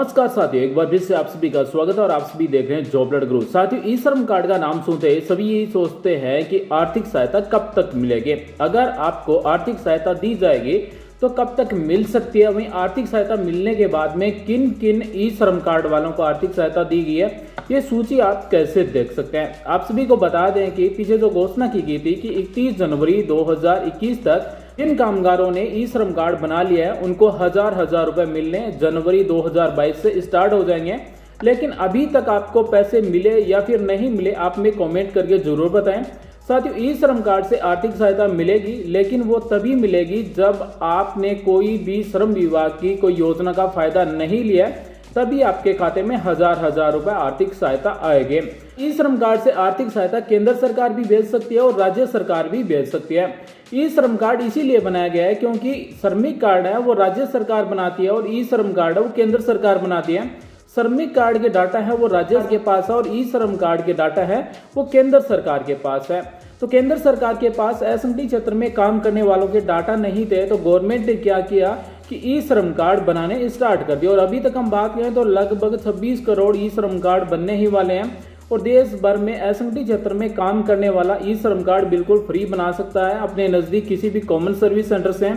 नमस्कार साथियों, एक बार फिर से आप सभी का स्वागत है और आप सभी देख रहे हैं जॉबलट ग्रुप। साथियों, ई श्रम कार्ड का नाम सुनते ही सभी यही सोचते हैं कि आर्थिक सहायता कब तक मिलेगी। अगर आपको आर्थिक सहायता दी जाएगी तो कब तक मिल सकती है, वहीं आर्थिक सहायता मिलने के बाद में किन किन ई श्रम कार्ड वालों को आर्थिक सहायता दी गई है, ये सूची आप कैसे देख सकते हैं। आप सभी को बता दें कि पीछे जो घोषणा की गई थी कि 31 जनवरी 2021 तक जिन कामगारों ने ई श्रम कार्ड बना लिया है उनको हजार रुपए मिलने जनवरी 2022 से स्टार्ट हो जाएंगे। लेकिन अभी तक आपको पैसे मिले या फिर नहीं मिले, आप में कमेंट करके जरूर बताएं। साथियों, ई श्रम कार्ड से आर्थिक सहायता मिलेगी, लेकिन वो तभी मिलेगी जब आपने कोई भी श्रम विभाग की कोई योजना का फायदा नहीं लिया, तभी आपके खाते में हजार रुपए आर्थिक सहायता आएगी। ई श्रम कार्ड से आर्थिक सहायता केंद्र सरकार भी भेज सकती है और राज्य सरकार भी भेज सकती है। ई श्रम कार्ड इसीलिए बनाया गया है क्योंकि श्रमिक कार्ड है वो राज्य सरकार बनाती है और ई श्रम कार्ड है वो केंद्र सरकार बनाती है। श्रमिक कार्ड के डाटा है वो राज्य के पास है और ई श्रम कार्ड के डाटा है वो केंद्र सरकार के पास है। तो केंद्र सरकार के पास एसएमटी क्षेत्र में काम करने वालों के डाटा नहीं थे, तो गवर्नमेंट ने क्या किया कि ई श्रम कार्ड बनाने स्टार्ट कर दिए। और अभी तक हम बात करें तो लगभग 26 करोड़ ई श्रम कार्ड बनने ही वाले हैं और देश भर में एसएमटी क्षेत्र में काम करने वाला ई श्रम कार्ड बिल्कुल फ्री बना सकता है अपने नजदीक किसी भी कॉमन सर्विस सेंटर से।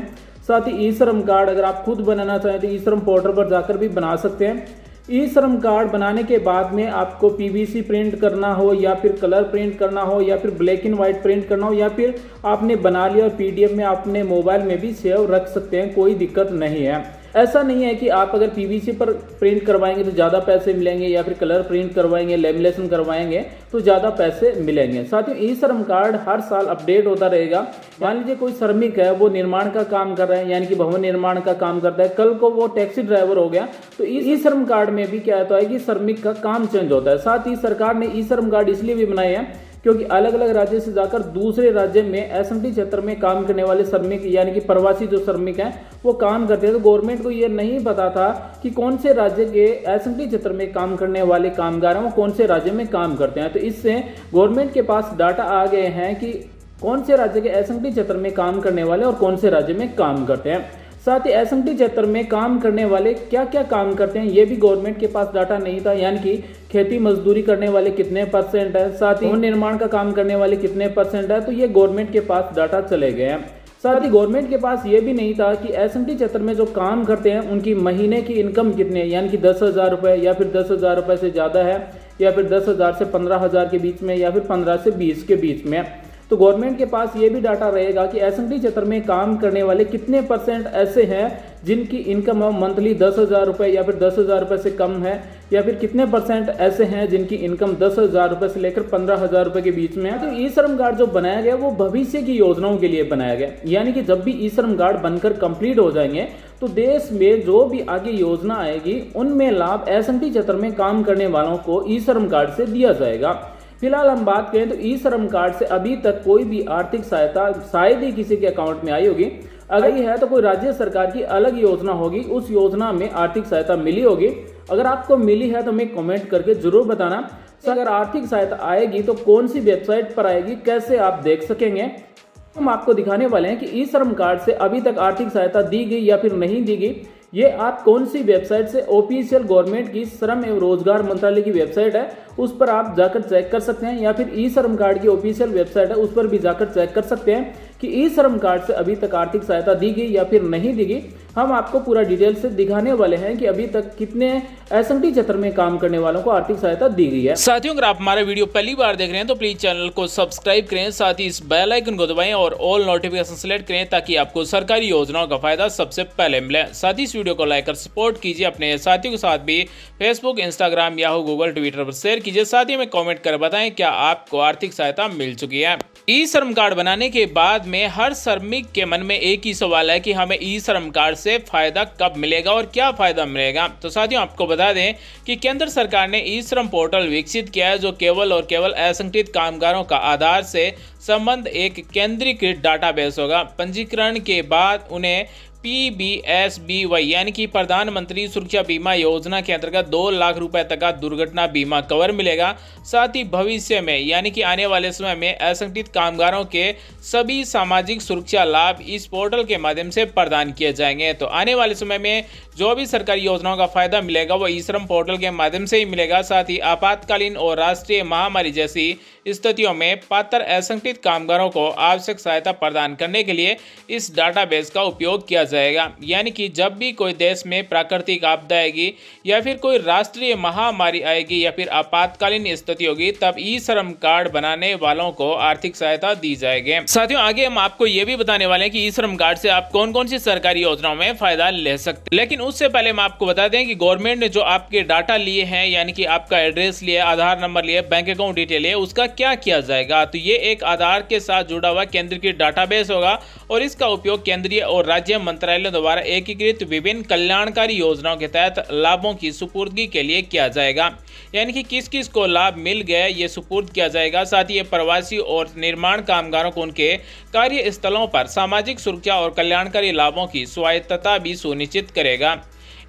साथ ही ई श्रम कार्ड अगर आप खुद बनाना चाहें तो ई श्रम पोर्टल पर जाकर भी बना सकते हैं। ई श्रम कार्ड बनाने के बाद में आपको पीवीसी प्रिंट करना हो या फिर कलर प्रिंट करना हो या फिर ब्लैक एंड व्हाइट प्रिंट करना हो या फिर आपने बना लिया और पीडीएफ में अपने मोबाइल में भी सेव रख सकते हैं, कोई दिक्कत नहीं है। ऐसा नहीं है कि आप अगर पीवीसी पर प्रिंट करवाएंगे तो ज़्यादा पैसे मिलेंगे या फिर कलर प्रिंट करवाएंगे, लेमिनेशन करवाएंगे तो ज़्यादा पैसे मिलेंगे। साथियों, ई श्रम कार्ड हर साल अपडेट होता रहेगा। मान लीजिए कोई श्रमिक है वो निर्माण का काम कर रहा है, यानी कि भवन निर्माण का काम करता है, कल को वो टैक्सी ड्राइवर हो गया तो ई श्रम कार्ड में भी क्या होता है कि श्रमिक का काम चेंज होता है। साथ ही सरकार ने ई श्रम कार्ड इसलिए भी बनाए हैं क्योंकि अलग अलग राज्य से जाकर दूसरे राज्य में एसएमटी क्षेत्र में काम करने वाले श्रमिक यानी कि प्रवासी जो श्रमिक हैं वो काम करते हैं। तो गवर्नमेंट को ये नहीं पता था कि कौन से राज्य के एसएमटी क्षेत्र में काम करने वाले कामगार हैं वो कौन से राज्य में काम करते हैं। तो इससे गवर्नमेंट के पास डाटा आ गए हैं कि कौन से राज्य के एसएमटी क्षेत्र में काम करने वाले और कौन से राज्य में काम करते हैं। साथ ही एसएमटी क्षेत्र में काम करने वाले क्या क्या काम करते हैं ये भी गवर्नमेंट के पास डाटा नहीं था, यानी कि खेती मजदूरी करने वाले कितने परसेंट है, साथ ही निर्माण का काम करने वाले कितने परसेंट है, तो ये गवर्नमेंट के पास डाटा चले गए हैं। साथ ही गवर्नमेंट के पास ये भी नहीं था कि एसएमटी क्षेत्र में जो काम करते हैं उनकी महीने की इनकम कितनी है, यानी कि 10,000 रुपए या फिर 10,000 रुपए से ज़्यादा है या फिर 10,000 से 15,000 के बीच में या फिर 15 से 20 के बीच में। तो गवर्नमेंट के पास ये भी डाटा रहेगा कि एसएमटी क्षेत्र में काम करने वाले कितने परसेंट ऐसे हैं जिनकी इनकम मंथली 10,000 रुपये या फिर 10,000 रुपये से कम है, या फिर कितने परसेंट ऐसे हैं जिनकी इनकम 10,000 रुपये से लेकर 15,000 रुपये के बीच में है। तो ई श्रम कार्ड जो बनाया गया वो भविष्य की योजनाओं के लिए बनाया गया, यानी कि जब भी ई श्रम कार्ड बनकर कंप्लीट हो जाएंगे तो देश में जो भी आगे योजना आएगी उनमें लाभ एसएमटी क्षेत्र में काम करने वालों को ई श्रम कार्ड से दिया जाएगा। फिलहाल हम बात करें तो ई श्रम कार्ड से अभी तक कोई भी आर्थिक सहायता शायद ही किसी के अकाउंट में आई होगी। अगर ये है तो कोई राज्य सरकार की अलग योजना होगी, उस योजना में आर्थिक सहायता मिली होगी। अगर आपको मिली है तो हमें कमेंट करके जरूर बताना। तो अगर आर्थिक सहायता आएगी तो कौन सी वेबसाइट पर आएगी, कैसे आप देख सकेंगे, हम आपको दिखाने वाले हैं कि ई श्रम कार्ड से अभी तक आर्थिक सहायता दी गई या फिर नहीं दी गई। ये आप कौन सी वेबसाइट से, ऑफिशियल गवर्नमेंट की श्रम एवं रोजगार मंत्रालय की वेबसाइट है उस पर आप जाकर चेक कर सकते हैं, या फिर ई श्रम कार्ड की ऑफिशियल वेबसाइट है उस पर भी जाकर चेक कर सकते हैं कि ई श्रम कार्ड से अभी तक आर्थिक सहायता दी गई या फिर नहीं दी गई। हम आपको पूरा डिटेल से दिखाने वाले हैं कि अभी तक कितने एसएमटी क्षेत्र में काम करने वालों को आर्थिक सहायता दी गई है। साथियों, अगर आप हमारा वीडियो पहली बार देख रहे हैं तो प्लीज चैनल को सब्सक्राइब करें, साथ ही इस बेल आइकन को दबाएं और ऑल नोटिफिकेशन सेलेक्ट करें ताकि आपको सरकारी योजनाओं का फायदा सबसे पहले मिले। साथ ही इस वीडियो को लाइक कर सपोर्ट कीजिए, अपने साथियों के साथ भी Facebook, Instagram, Yahoo, Google, Twitter पर शेयर कीजिए। साथ ही में कमेंट कर बताएं क्या आपको आर्थिक सहायता मिल चुकी है। ई श्रम कार्ड बनाने के बाद में हर श्रमिक के मन में एक ही सवाल है कि हमें ई श्रम कार्ड से फायदा कब मिलेगा और क्या फायदा मिलेगा। तो साथियों, आपको बता दें कि केंद्र सरकार ने ई श्रम पोर्टल विकसित किया है जो केवल और केवल असंगठित कामगारों का आधार से संबंध एक केंद्रीकृत डाटाबेस होगा। पंजीकरण के बाद उन्हें PBSBY यानी कि प्रधानमंत्री सुरक्षा बीमा योजना के अंतर्गत 2 लाख रुपए तक का दुर्घटना बीमा कवर मिलेगा। साथ ही भविष्य में यानी कि आने वाले समय में असंगठित कामगारों के सभी सामाजिक सुरक्षा लाभ इस पोर्टल के माध्यम से प्रदान किए जाएंगे। तो आने वाले समय में जो भी सरकारी योजनाओं का फायदा मिलेगा वो ई श्रम पोर्टल के माध्यम से ही मिलेगा। साथ ही आपातकालीन और राष्ट्रीय महामारी जैसी स्थितियों में पात्र असंगठित कामगारों को आवश्यक सहायता प्रदान करने के लिए इस डाटाबेस का उपयोग किया जाएगा। यानी कि जब भी कोई देश में प्राकृतिक आपदा आएगी या फिर कोई राष्ट्रीय महामारी आएगी या फिर आपातकालीन स्थिति होगी, तब ई श्रम कार्ड बनाने वालों को आर्थिक सहायता दी जाएगी। साथियों, आगे हम आपको ये भी बताने वाले हैं कि ई श्रम कार्ड से आप कौन कौन सी सरकारी योजनाओं में फायदा ले सकते हैं। लेकिन उससे पहले हम आपको बता दें कि गवर्नमेंट ने जो आपके डाटा लिए हैं, यानी कि आपका एड्रेस लिए, आधार नंबर लिए, बैंक अकाउंट डिटेल है, उसका क्या किया जाएगा। तो ये एक आधार के साथ जुड़ा हुआ केंद्रीकृत डाटाबेस होगा और इसका उपयोग केंद्रीय और राज्य मंत्रालयों द्वारा एकीकृत विभिन्न कल्याणकारी योजनाओं के तहत लाभों की सुपुर्दगी के लिए किया जाएगा। यानी कि किस किस को लाभ मिल गया ये सुपुर्द किया जाएगा। साथ ही ये प्रवासी और निर्माण कामगारों को उनके कार्यस्थलों पर सामाजिक सुरक्षा और कल्याणकारी लाभों की स्वायत्तता भी सुनिश्चित करेगा।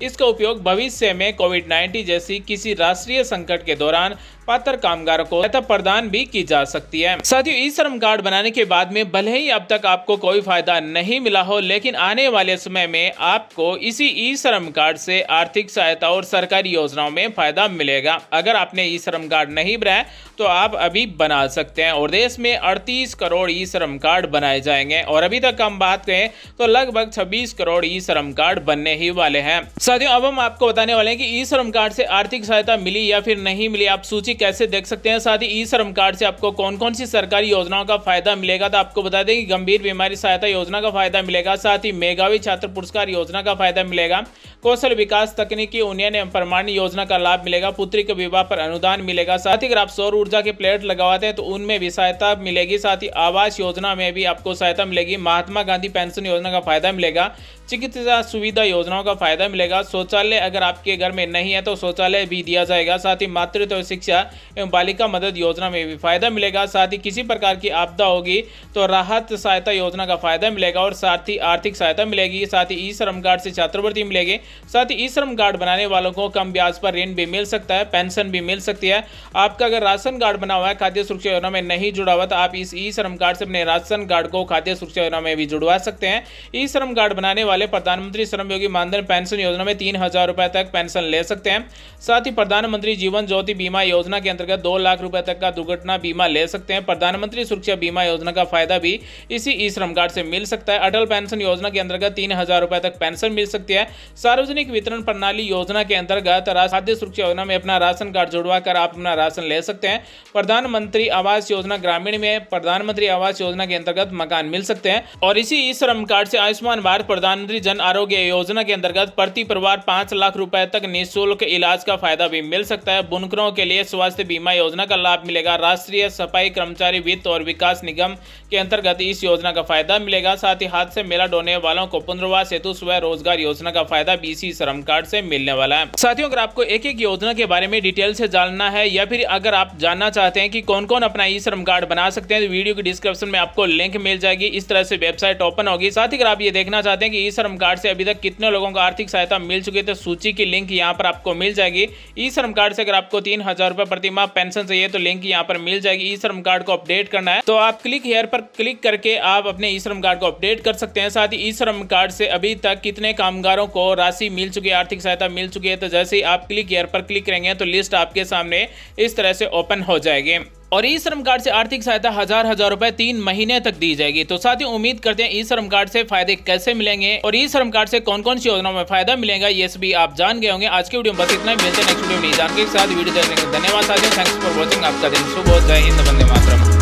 इसका उपयोग भविष्य में कोविड-19 जैसी किसी राष्ट्रीय संकट के दौरान पात्र कामगारों को सहायता प्रदान भी की जा सकती है। साथियों, ई श्रम कार्ड बनाने के बाद में भले ही अब तक आपको कोई फायदा नहीं मिला हो, लेकिन आने वाले समय में आपको इसी ई श्रम कार्ड से आर्थिक सहायता और सरकारी योजनाओं में फायदा मिलेगा। अगर आपने ई श्रम कार्ड नहीं बनाया तो आप अभी बना सकते हैं और देश में 38 करोड़ ई श्रम कार्ड बनाए जाएंगे और अभी तक हम बात करें तो लगभग 26 करोड़ ई श्रम कार्ड बनने ही वाले हैं। साथियों, अब हम आपको बताने वाले हैं कि ई श्रम कार्ड से आर्थिक सहायता मिली या फिर नहीं मिली, आप सूची कैसे देख सकते हैं। साथ ही ई श्रम कार्ड से आपको कौन कौन सी सरकारी योजनाओं का फायदा मिलेगा, तो आपको बता दें कि गंभीर बीमारी सहायता योजना का फायदा मिलेगा। साथ ही मेधावी छात्र पुरस्कार योजना का फायदा मिलेगा। कौशल विकास तकनीकी उन्नयन एवं प्रमाणन योजना का लाभ मिलेगा। पुत्री के विवाह पर अनुदान मिलेगा। साथ ही अगर आप सौर ऊर्जा के प्लेट लगवाते हैं तो उनमें भी सहायता मिलेगी। साथ ही आवास योजना में भी आपको सहायता मिलेगी। महात्मा गांधी पेंशन योजना का फायदा मिलेगा। चिकित्सा सुविधा योजनाओं का फायदा मिलेगा। शौचालय अगर आपके घर में नहीं है तो शौचालय भी दिया जाएगा। साथ ही मातृत्व शिक्षा एवं बालिका मदद योजना में भी फायदा मिलेगा। साथ ही किसी प्रकार की आपदा होगी तो राहत सहायता योजना का फायदा मिलेगा और साथ ही आर्थिक सहायता मिलेगी। साथ ही ई श्रम कार्ड से छात्रवृत्ति मिलेगी। साथ ही ई श्रम कार्ड बनाने वालों को कम ब्याज पर ऋण भी मिल सकता है, पेंशन भी मिल सकती है। आपका अगर राशन कार्ड बना हुआ है, खाद्य सुरक्षा योजना में नहीं जुड़ा हुआ, तो आप इस ई श्रम कार्ड से अपने राशन कार्ड को खाद्य सुरक्षा योजना में भी जुड़वा सकते हैं। ई श्रम कार्ड बनाने वाले प्रधानमंत्री श्रम योगी मानधन पेंशन योजना में 3000 रुपए तक पेंशन ले सकते हैं। साथ ही प्रधानमंत्री जीवन ज्योति बीमा योजना के अंतर्गत 2 लाख रुपए तक का दुर्घटना बीमा ले सकते हैं। प्रधानमंत्री सुरक्षा बीमा योजना का फायदा भी इसी ई श्रम कार्ड से मिल सकता है। अटल पेंशन योजना के अंतर्गत 3000 रुपए तक पेंशन मिल सकती है। सार्वजनिक वितरण प्रणाली योजना के अंतर्गत खाद्य सुरक्षा योजना में अपना राशन कार्ड जुड़वा कर आप अपना राशन ले सकते हैं। प्रधानमंत्री आवास योजना ग्रामीण में प्रधानमंत्री आवास योजना के अंतर्गत मकान मिल सकते हैं। और इसी ई श्रम कार्ड से आयुष्मान भारत प्रधानमंत्री जन आरोग्य योजना के अंतर्गत प्रति परिवार 5 लाख रुपए तक निःशुल्क इलाज का फायदा भी मिल सकता है। बुनकरों के लिए स्वास्थ्य बीमा योजना का लाभ मिलेगा। राष्ट्रीय सफाई कर्मचारी वित्त और विकास निगम के अंतर्गत इस योजना का फायदा मिलेगा। साथ ही हाथ से मेला ढोने वालों को पुनर्वास हेतु स्व रोजगार योजना का फायदा भी इसी श्रम कार्ड से मिलने वाला है। साथियों, अगर आपको एक एक योजना के बारे में डिटेल से जानना है या फिर अगर आप जानना चाहते हैं कि कौन कौन अपना ई श्रम कार्ड बना सकते हैं, तो वीडियो के डिस्क्रिप्शन में आपको लिंक मिल जाएगी। इस तरह से वेबसाइट ओपन होगी। साथ ही अगर आप ये देखना चाहते हैं कि ई श्रम कार्ड से अभी तक कितने लोगों को आर्थिक सहायता मिल चुकी है, तो सूची की लिंक यहाँ पर आपको मिल जाएगी। ई श्रम कार्ड से अगर आपको 3000 रुपए प्रति माह पेंशन चाहिए तो लिंक यहाँ पर मिल जाएगी। ई श्रम कार्ड को अपडेट करना है तो आप क्लिक हेयर पर क्लिक करके आप अपने ई श्रम कार्ड को अपडेट कर सकते हैं। साथ ही ई श्रम कार्ड से अभी तक कितने कामगारों को राशि मिल चुकी है, आर्थिक सहायता मिल चुकी है, तो जैसे ही आप क्लिक हेयर पर क्लिक करेंगे तो लिस्ट आपके सामने इस तरह से ओपन हो जाएगी। और ई श्रम कार्ड से आर्थिक सहायता हजार रुपए 3 महीने तक दी जाएगी। तो साथियों, उम्मीद करते हैं ई श्रम कार्ड से फायदे कैसे मिलेंगे और ई श्रम कार्ड से कौन कौन सी योजनाओं में फायदा मिलेगा, ये सभी आप जान गए होंगे। आज की वीडियो में बस इतना ही। मिलते हैं नेक्स्ट वीडियो में नई जानकारी के साथ। वीडियो देखने के लिए धन्यवाद साथियों। Thanks for watching. आपका दिन शुभ हो। जय हिंद, वंदे मातरम।